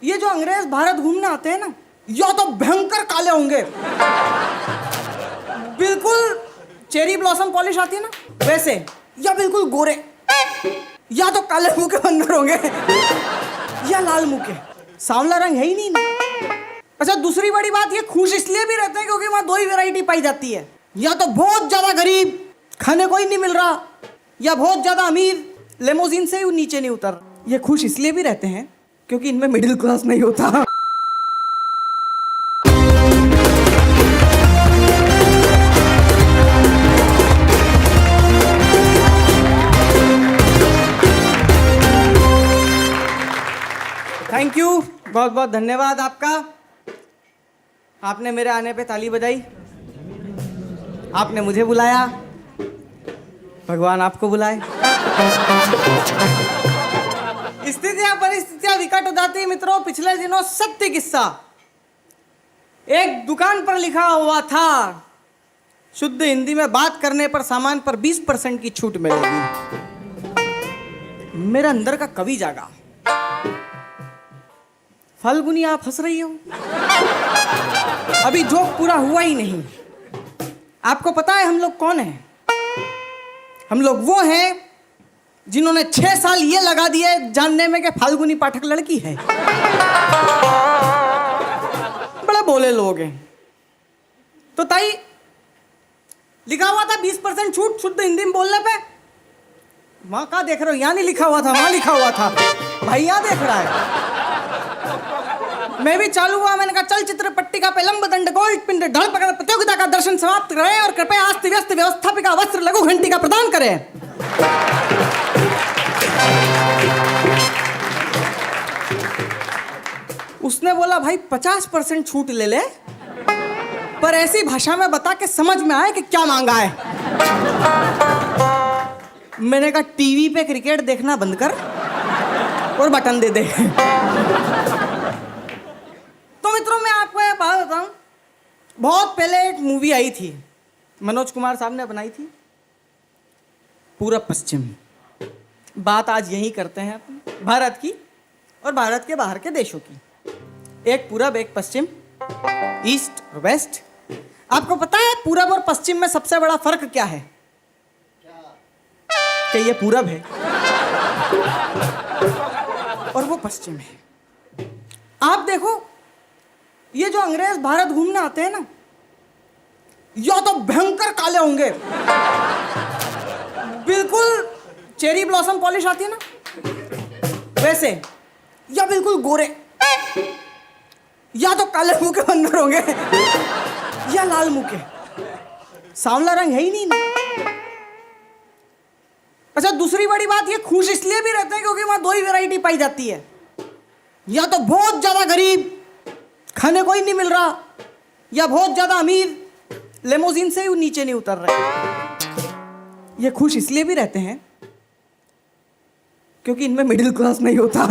ये जो अंग्रेज भारत घूमने आते हैं ना, या तो भयंकर काले होंगे, बिल्कुल चेरी ब्लॉसम पॉलिश आती है ना वैसे, या बिल्कुल गोरे, या तो काले मुंह के बंदर होंगे या लाल मुंह के, सांवला रंग है ही नहीं ना। अच्छा, दूसरी बड़ी बात, ये खुश इसलिए भी रहते हैं क्योंकि वहां दो ही वैरायटी पाई जाती है, या तो बहुत ज्यादा गरीब, खाने को ही नहीं मिल रहा, या बहुत ज्यादा अमीर, लेमोजीन से ही नीचे नहीं उतर। ये खुश इसलिए भी रहते हैं क्योंकि इनमें मिडिल क्लास नहीं होता। थैंक यू, बहुत बहुत धन्यवाद आपका। आपने मेरे आने पे ताली बजाई, आपने मुझे बुलाया, भगवान आपको बुलाए। स्थितियां परिस्थितियां विकट हो जाती है मित्रों। पिछले दिनों सत्य किस्सा, एक दुकान पर लिखा हुआ था, शुद्ध हिंदी में बात करने पर सामान पर 20% की छूट मिलेगी। मेरे अंदर का कवि जागा। फाल्गुनी, आप हंस रही हो, अभी जोक पूरा हुआ ही नहीं। आपको पता है हम लोग कौन हैं? हम लोग वो हैं जिन्होंने 6 साल ये लगा दिए जानने में कि फाल्गुनी पाठक लड़की है। बड़े बोले लोग हैं। तो ताई, लिखा हुआ था 20% छूट शुद्ध हिंदी में बोलने पे। वहां कहाँ देख रहे हो? यहाँ नहीं लिखा हुआ था, वहां लिखा हुआ था। भाई यहाँ देख रहा है। मैं भी चालू हुआ, मैंने कहा चलचित्र पट्टिका पे लंब दंड गोल्ड पिंड ढल पकड़ प्रतियोगिता का दर्शन समाप्त करें और कृपया अस्त व्यस्त व्यवस्थापिका वस्त्र लघु घंटी का प्रदान करें। उसने बोला भाई 50% छूट ले ले, पर ऐसी भाषा में बता के समझ में आए कि क्या मांगा है। मैंने कहा टीवी पे क्रिकेट देखना बंद कर और बटन दे दे। तो मित्रों, मैं आपको एक बात बताऊं, बहुत पहले एक मूवी आई थी, मनोज कुमार साहब ने बनाई थी, पूरब पश्चिम। बात आज यही करते हैं अपन, भारत की और भारत के बाहर के देशों की। एक पूरब, एक पश्चिम, ईस्ट और वेस्ट। आपको पता है पूरब और पश्चिम में सबसे बड़ा फर्क क्या है? कि ये पूरब है और वो पश्चिम है। आप देखो, ये जो अंग्रेज भारत घूमने आते हैं ना, या तो भयंकर काले होंगे, बिल्कुल चेरी ब्लॉसम पॉलिश आती है ना वैसे, या बिल्कुल गोरे, या तो काले मुंह के बंदर होंगे या लाल मुंह के, सांवला रंग है ही नहीं ना। अच्छा, दूसरी बड़ी बात, ये खुश इसलिए भी रहते हैं क्योंकि वहां दो ही वैरायटी पाई जाती है, या तो बहुत ज्यादा गरीब, खाने को ही नहीं मिल रहा, या बहुत ज्यादा अमीर, लेमोजीन से ही नीचे नहीं उतर रहे। ये खुश इसलिए भी रहते हैं क्योंकि इनमें मिडिल क्लास नहीं होता।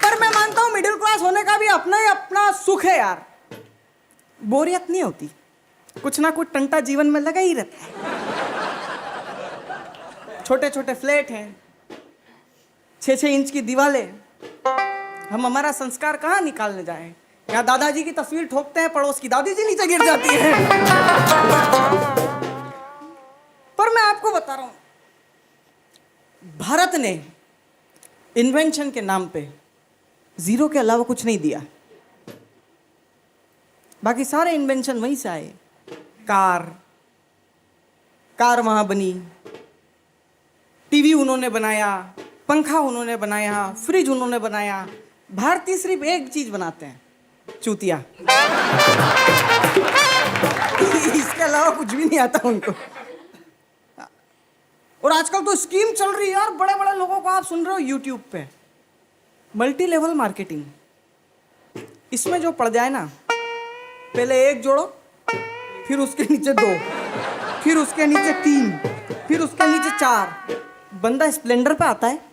पर मैं मानता हूं मिडिल क्लास होने का भी अपना ही अपना सुख है यार। बोरियत नहीं होती, कुछ ना कुछ टंटा जीवन में लगा ही रहता है। छोटे छोटे फ्लैट हैं, 6-6 इंच की दीवारें। हम हमारा संस्कार कहाँ निकालने जाएं? यहाँ दादाजी की तस्वीर ठोकते हैं, पड़ोस की दादी जी नीचे गिर जाती है। पर मैं आपको बता रहा हूं, भारत ने इन्वेंशन के नाम पे जीरो के अलावा कुछ नहीं दिया। बाकी सारे इन्वेंशन वहीं से आए। कार वहां बनी, टीवी उन्होंने बनाया, पंखा उन्होंने बनाया, फ्रिज उन्होंने बनाया। भारतीय सिर्फ एक चीज बनाते हैं, चूतिया। इसके अलावा कुछ भी नहीं आता उनको। और आजकल तो स्कीम चल रही है यार, बड़े बड़े लोगों को आप सुन रहे हो यूट्यूब पे, मल्टी लेवल मार्केटिंग। इसमें जो पड़ जाए ना, पहले एक जोड़ो, फिर उसके नीचे 2, फिर उसके नीचे 3, फिर उसके नीचे 4। बंदा स्प्लेंडर पे आता है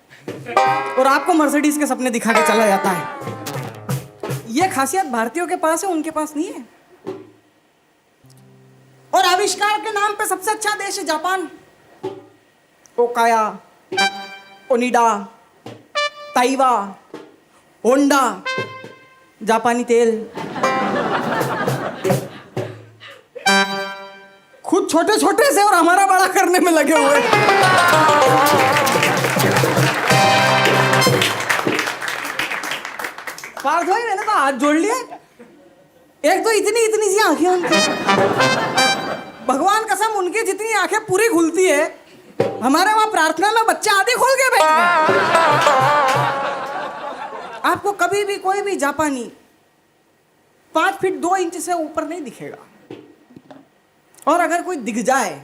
और आपको मर्सिडीज के सपने दिखा के चला जाता है। ये खासियत भारतीयों के पास है, उनके पास नहीं है। और आविष्कार के नाम पे सबसे अच्छा देश है जापान। ओकाया, ओनिडा, ताइवा, होंडा, जापानी तेल। खुद छोटे छोटे से और हमारा बड़ा करने में लगे हुए। पार्थ भाई मैंने तो हाथ जोड़ लिया। एक तो इतनी इतनी सी आंखें उनकी, भगवान कसम उनकी जितनी आंखें पूरी खुलती है, हमारे वहां प्रार्थना में बच्चे आधे खोल के बैठ गए। आपको कभी भी कोई भी जापानी 5 फीट 2 इंच से ऊपर नहीं दिखेगा, और अगर कोई दिख जाए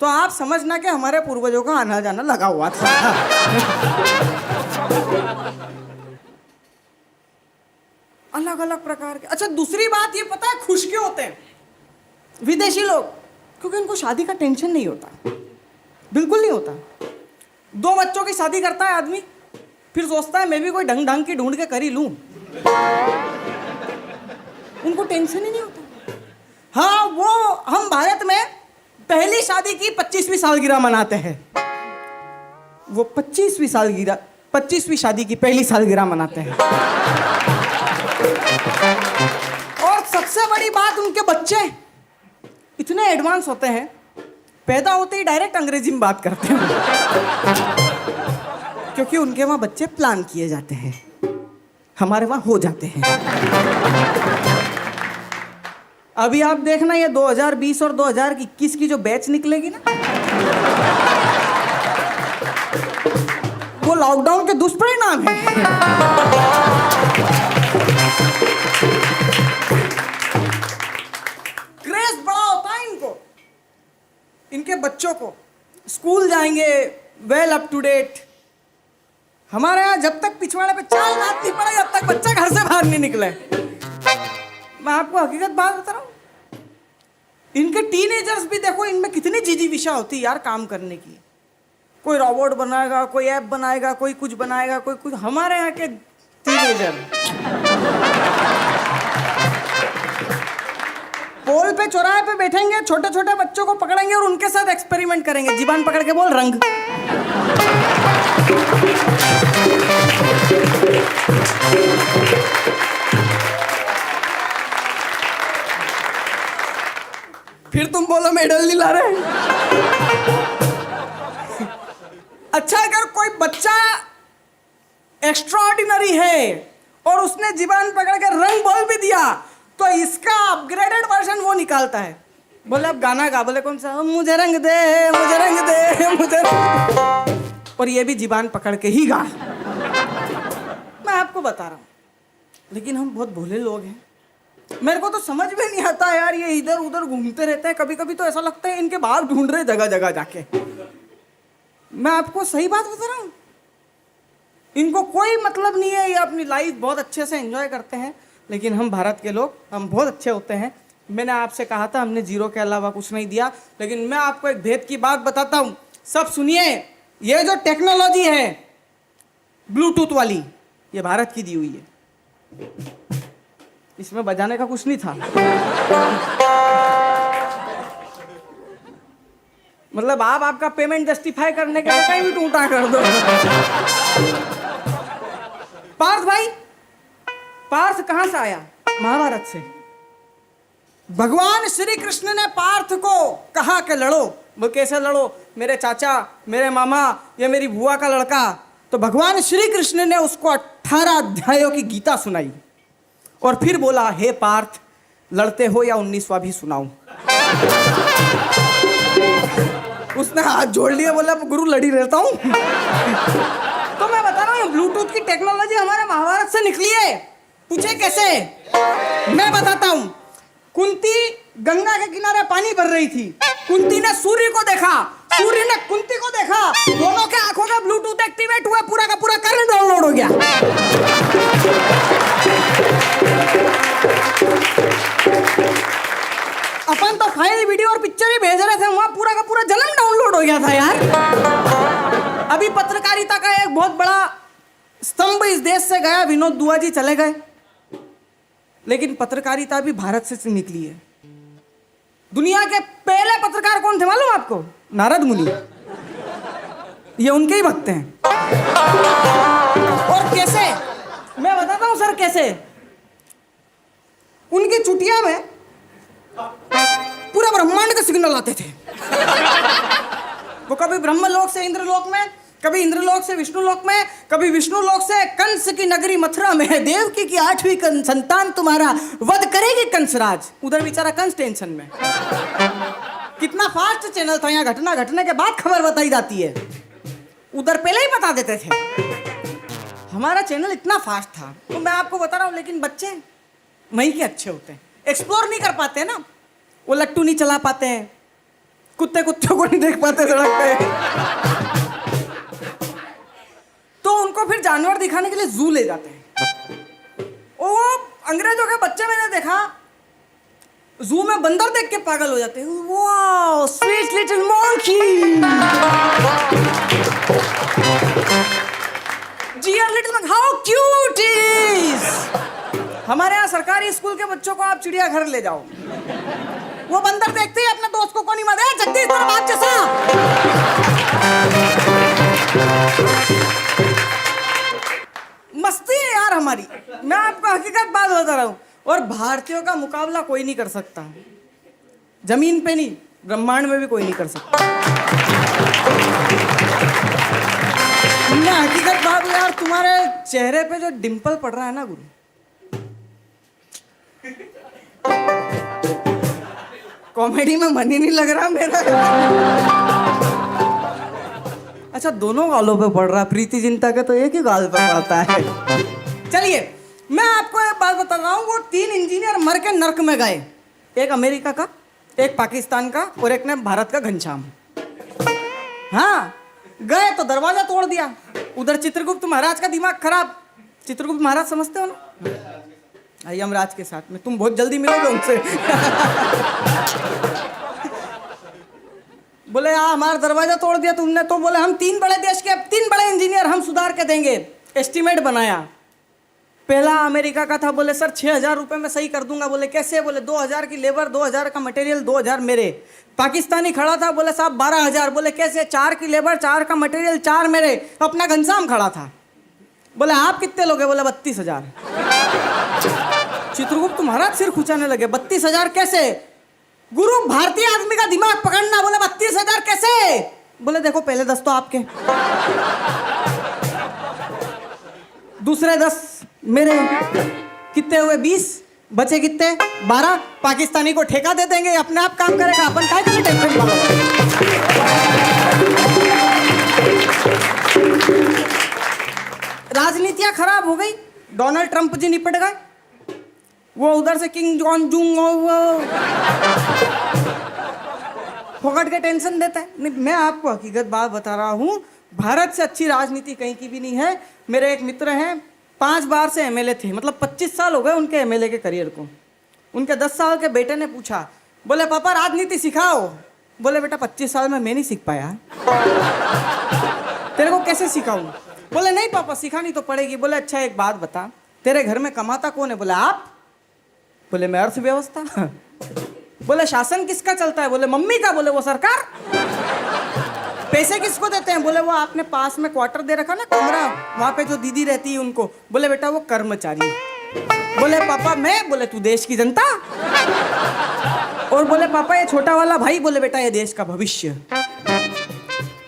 तो आप समझना कि हमारे पूर्वजों का आना जाना लगा हुआ था। अलग अलग प्रकार के। अच्छा, दूसरी बात ये पता है खुश क्यों होते हैं विदेशी लोग? क्योंकि उनको शादी का टेंशन नहीं होता, बिल्कुल नहीं होता। 2 बच्चों की शादी करता है आदमी, फिर सोचता है मैं भी कोई ढंग ढंग की ढूंढ के कर ही लूं। उनको टेंशन ही नहीं होता। हाँ, वो हम भारत में पहली शादी की 25वीं सालगिरह मनाते हैं। वो 25वीं शादी की पहली सालगिरह मनाते हैं। और सबसे बड़ी बात, उनके बच्चे इतने एडवांस होते हैं, पैदा होते ही डायरेक्ट अंग्रेजी में बात करते हैं। क्योंकि उनके वहां बच्चे प्लान किए जाते हैं, हमारे वहां हो जाते हैं। अभी आप देखना, ये 2020 और 2021 की जो बैच निकलेगी ना, वो लॉकडाउन के दुष्परिणाम है। क्रेज बड़ा होता है इनको, इनके बच्चों को। स्कूल जाएंगे वेल अप टू डेट। हमारे यहाँ जब तक पिछवाड़े पे चाल रात नहीं पड़े, जब तक बच्चा घर से बाहर नहीं निकले। मैं आपको हकीकत बात बता रहा हूँ, इनके टीनेजर्स भी देखो, इनमें कितनी जीजी विशा होती है यार काम करने की। कोई रोबोट बनाएगा, कोई ऐप बनाएगा, कोई कुछ बनाएगा, कोई कुछ। हमारे यहाँ के टीनेजर पोल पे चौराहे पे बैठेंगे, छोटे छोटे बच्चों को पकड़ेंगे और उनके साथ एक्सपेरिमेंट करेंगे। जीबान पकड़ के बोल रंग। फिर तुम बोलो मेडल नहीं ला रहे। अच्छा, अगर कोई बच्चा एक्स्ट्राऑर्डिनरी है और उसने जीबान पकड़ के रंग बोल भी दिया, तो इसका अपग्रेडेड वर्जन वो निकालता है। बोले अब गाना गा। बोले कौन सा? मुझे रंग दे, मुझे रंग दे, मुझे रंग दे। और ये भी जीबान पकड़ के ही गा। मैं आपको बता रहा हूं, लेकिन हम बहुत भोले लोग हैं। मेरे को तो समझ में नहीं आता यार, ये इधर उधर घूमते रहते हैं। कभी कभी तो ऐसा लगता है इनके बाप ढूंढ रहे जगह जगह जाके। मैं आपको सही बात बता रहा हूं, इनको कोई मतलब नहीं है। ये अपनी लाइफ बहुत अच्छे से एंजॉय करते हैं। लेकिन हम भारत के लोग, हम बहुत अच्छे होते हैं। मैंने आपसे कहा था हमने जीरो के अलावा कुछ नहीं दिया, लेकिन मैं आपको एक भेद की बात बताता हूं, सब सुनिए। ये जो टेक्नोलॉजी है ब्लूटूथ वाली, ये भारत की दी हुई है। इसमें बजाने का कुछ नहीं था। मतलब आप आपका पेमेंट जस्टिफाई करने के लिए कहीं भी टूटा कर दो। पार्थ भाई, पार्थ कहां से आया? महाभारत से। भगवान श्री कृष्ण ने पार्थ को कहा कि लड़ो। वो कैसे लड़ो? मेरे चाचा, मेरे मामा, ये मेरी बुआ का लड़का। तो भगवान श्री कृष्ण ने उसको 18 अध्यायों की गीता सुनाई और फिर बोला, हे पार्थ, लड़ते हो या 19वां भी सुनाऊं? उसने हाथ जोड़ लिया, बोला गुरु लड़ी रहता हूं। तो मैं बता रहा हूं, ब्लूटूथ की टेक्नोलॉजी हमारे महाभारत से निकली है। पूछे कैसे? मैं बताता हूं। कुंती गंगा के किनारे पानी भर रही थी। कुंती ने सूर्य को देखा, सूर्य ने कुंती को देखा, दोनों के आंखों में ब्लूटूथ एक्टिवेट हुआ, पूरा का पूरा करंट डाउनलोड हो गया। अपन तो फाइल, वीडियो और पिक्चर ही भेज रहे थे, वहां पूरा का पूरा जन्म डाउनलोड हो गया था यार। अभी पत्रकारिता का एक बहुत बड़ा स्तंभ इस देश से गया, विनोद दुआ जी चले गए। लेकिन पत्रकारिता भी भारत से निकली है। दुनिया के पहले पत्रकार कौन थे मालूम आपको? नारद मुनि। ये उनके ही भक्त हैं। और कैसे, मैं बताता हूं सर कैसे। उनकी चुटिया में पूरा ब्रह्मांड का सिग्नल आते थे। वो कभी ब्रह्मलोक से इंद्रलोक में, कभी इंद्रलोक से विष्णुलोक में, कभी विष्णुलोक से कंस की नगरी मथुरा में देवकी की 8वीं संतान तुम्हारा वध करेगी कंसराज। उधर बेचारा कंस टेंशन में। कितना फास्ट चैनल था, यहाँ घटना घटने के बाद खबर बताई जाती है, उधर पहले ही बता देते थे। हमारा चैनल इतना फास्ट था, तो मैं आपको बता रहा हूँ। लेकिन बच्चे वहीं के अच्छे होते हैं, एक्सप्लोर नहीं कर पाते ना। वो लट्टू नहीं चला पाते हैं, कुत्ते कुत्तों को नहीं देख पाते सड़क पे। तो उनको फिर जानवर दिखाने के लिए जू ले जाते हैं। वो अंग्रेजों के बच्चे मैंने देखा, जू में बंदर देख के पागल हो जाते हैं। Wow, sweet little monkey, dear little monkey, how cute is. हमारे यहाँ सरकारी स्कूल के बच्चों को आप चिड़ियाघर ले जाओ, वो बंदर देखते ही अपने दोस्त को नहीं मारे, जगदीश तेरा बाप जैसा। मस्ती है यार हमारी। मैं आपको हकीकत बात बता रहा हूं। और भारतीयों का मुकाबला कोई नहीं कर सकता, जमीन पे नहीं, ब्रह्मांड में भी कोई नहीं कर सकता। मैं हकीकत बात यार, तुम्हारे चेहरे पे जो डिंपल पड़ रहा है ना गुरु, कॉमेडी में मन ही नहीं लग रहा मेरा। अच्छा, दोनों गालों पे पड़ रहा, प्रीति जिंटा के तो एक ही गाल पे पड़ता है। चलिए मैं आपको एक बात बता रहा हूँ। वो 3 इंजीनियर मर के नर्क में गए, एक अमेरिका का, एक पाकिस्तान का, और एक ने भारत का घनश्याम। हाँ, गए तो दरवाजा तोड़ दिया। उधर चित्रगुप्त महाराज का दिमाग खराब। चित्रगुप्त महाराज समझते हो ना, यमराज के साथ में, तुम बहुत जल्दी मिलोगे उनसे। बोले हमारा दरवाजा तोड़ दिया तुमने, तो बोले हम 3 बड़े देश के 3 बड़े इंजीनियर हम सुधार के देंगे। एस्टीमेट बनाया। पहला अमेरिका का था, बोले सर 6,000 रुपये में सही कर दूंगा। बोले कैसे? बोले 2,000 की लेबर, 2,000 का मटेरियल, 2,000 मेरे। पाकिस्तानी खड़ा था, बोले साहब 12,000। बोले कैसे? 4 की लेबर, 4 का मटेरियल, 4 मेरे। अपना घनश्याम खड़ा था, बोले आप कितने लोगे? बोले 32,000। चित्रगुप्त महाराज सिर खुचाने लगे, 32,000 कैसे? गुरु, भारतीय आदमी का दिमाग पकड़ना। बोले 32,000 कैसे? बोले देखो पहले 10 तो आपके, दूसरे 10 मेरे, कितने हुए? 20, बचे कितने? 12। पाकिस्तानी को ठेका दे देंगे, अपने आप काम करेगा, अपन काय के लिए टेंशन वाला। राजनीतियां खराब हो गई, डोनाल्ड ट्रंप जी निपट गए। वो उधर से किंग जॉन जुंग फोकट के टेंशन देता है। नहीं, मैं आपको हकीकत बात बता रहा हूँ, भारत से अच्छी राजनीति कहीं की भी नहीं है। मेरे एक मित्र हैं, 5 बार से एमएलए थे, मतलब 25 साल हो गए उनके एमएलए के करियर को। उनके 10 साल के बेटे ने पूछा, बोले पापा राजनीति सिखाओ। बोले बेटा 25 साल में मैं नहीं सीख पाया, तेरे को कैसे सिखाऊं? बोले नहीं पापा सिखानी तो पड़ेगी। बोले अच्छा एक बात बता, तेरे घर में कमाता कौन है? बोले आप। बोले मैं अर्थव्यवस्था। बोले शासन किसका चलता है? बोले मम्मी का। बोले वो सरकार। पैसे किसको देते हैं? बोले वो आपने पास में क्वार्टर दे रखा ना, कमरा, वहां पे जो दीदी रहती है उनको। बोले बेटा वो कर्मचारी। बोले पापा मैं। बोले तू देश की जनता। और बोले पापा ये छोटा वाला भाई। बोले बेटा ये देश का भविष्य।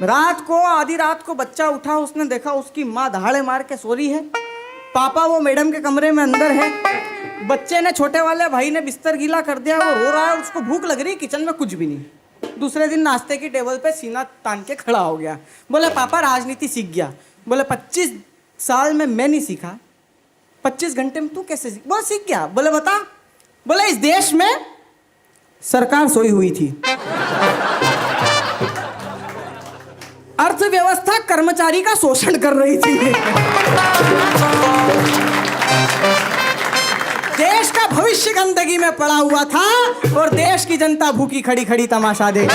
रात को, आधी रात को बच्चा उठा, उसने देखा उसकी माँ दहाड़े मार के सो रही है, पापा वो मैडम के कमरे में अंदर है। बच्चे ने, छोटे वाले भाई ने बिस्तर गीला कर दिया, वो रो रहा है, उसको भूख लग रही, किचन में कुछ भी नहीं। दूसरे दिन नाश्ते की टेबल पे सीना तान के खड़ा हो गया। बोले पापा राजनीति सीख गया। बोले 25 साल में मैं नहीं सीखा, 25 घंटे में तू कैसे सीख? बोले सीख गया। बोले बता। बोले इस देश में सरकार सोई हुई थी, अर्थव्यवस्था कर्मचारी का शोषण कर रही थी, देश का भविष्य गंदगी में पड़ा हुआ था और देश की जनता भूखी खड़ी खड़ी तमाशा देख